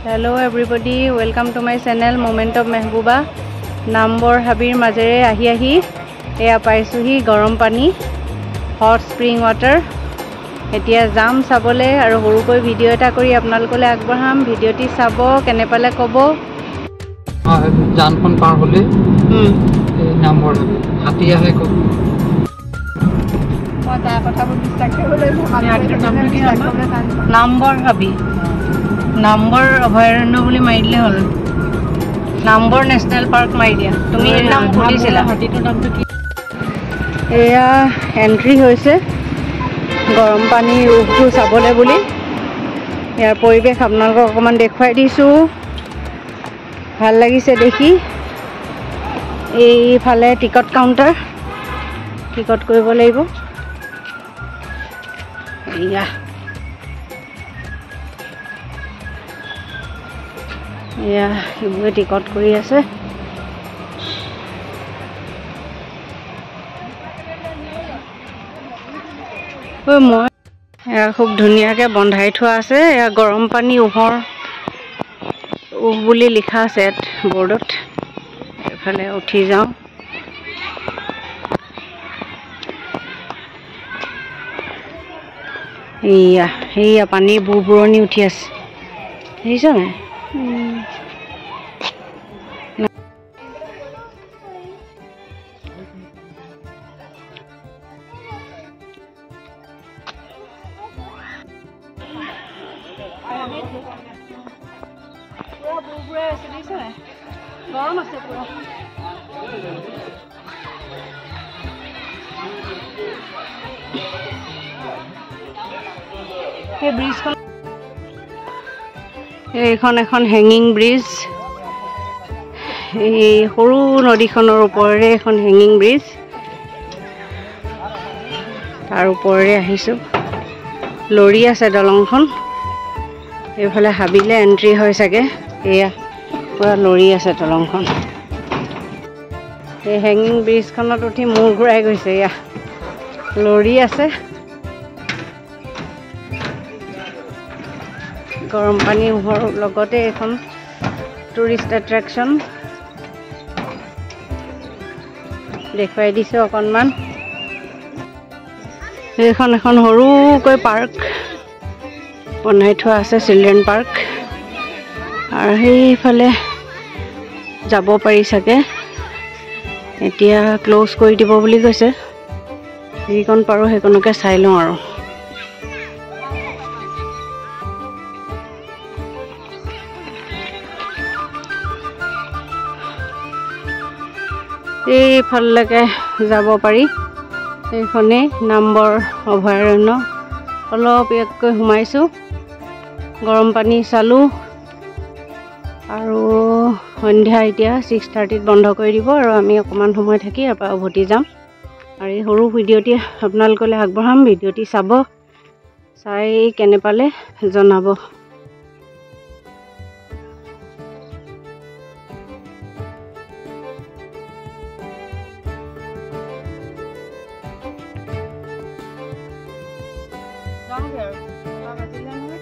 Hello everybody, welcome to my channel Moment of Mehbooba. Number habir majere ahi eya paisuhi garam pani hot spring water. Etia jam sabole aru horukoi video eta kori apnalokole agbaham video ti sabo kene pale kobo jankhon par hole number hatia he ko mata kotha bol distakte hole number habi number অভয়াৰণ্য বুলি মাইলে হল number national park মাইদিয়া তুমি এৰ নাম খুলিছিলা হাতিটোৰ নামটো কি এয়া entry হৈছে গৰম পানী ৰূপটো চাবলে বুলি ইয়াৰ পৰিবেশ আপোনালোকক অকমান দেখুৱাই দিছো ভাল লাগিছে দেখি এইফালে টিকট কাউন্টাৰ টিকট কৰিব লাগিব ইয়া या इबुए टिकट करी আছে ও মই এয়া খুব ধুনিয়াকে বন্ধাই থোৱা আছে এয়া গৰম পানী উহৰ বুলি লিখা আছে বৰ্ডত এফালে উঠি যাও ইয়া পানী বুবুৰণি উঠি আছে দেখিছ নাই গৰম আছে পুৰো এই ব্ৰিজখন এইখন এখন হ্যাঙ্গিং ব্ৰিজ এই সৰু নদীখনৰ ওপৰেৰে এখন হ্যাঙ্গিং ব্ৰিজ তাৰ ওপৰেৰে আহিছো লৰি আছে দলংখন এইফালে হাবিলে এন্ট্ৰি হয় সাগে এয়া পুৰা লৰি আছে দলংখন এই হ্যাঙ্গিং ব্ৰিজখনত উঠি মূৰ ঘূৰাই গৈছে এয়া লৰি আছে গৰম পানী উহৰ লগতে এখন টুৰিষ্ট এট্ৰাকশন দেখুৱাই দিছো অকনমান এইখন এখন সৰুকৈ পাৰ্ক বনাই থোৱা আছে চিলড্ৰেন পাৰ্ক আৰু সেইফালে যাব পাৰি সাগে এতিয়া ক্লোজ কৰি দিব বুলি কৈছে যিকন পাৰো হেকনকে চাই লওঁ আৰু এইফাললৈকে যাব পাৰি এইখনে নম্বৰ অভয়াৰণ্য অলপ এককৈ সোমাইছো গৰম পানী চালু আৰু সন্ধ্যা এতিয়া 6:30 বন্ধ কৰি দিব আৰু আমি অকমান সময় থাকি আপা উভতি যাম আৰু এই সৰু ভিডিওটি আপোনালোকলৈ আগবঢ়াম ভিডিওটি চাব চাই কেনে পালে জনাব Down here.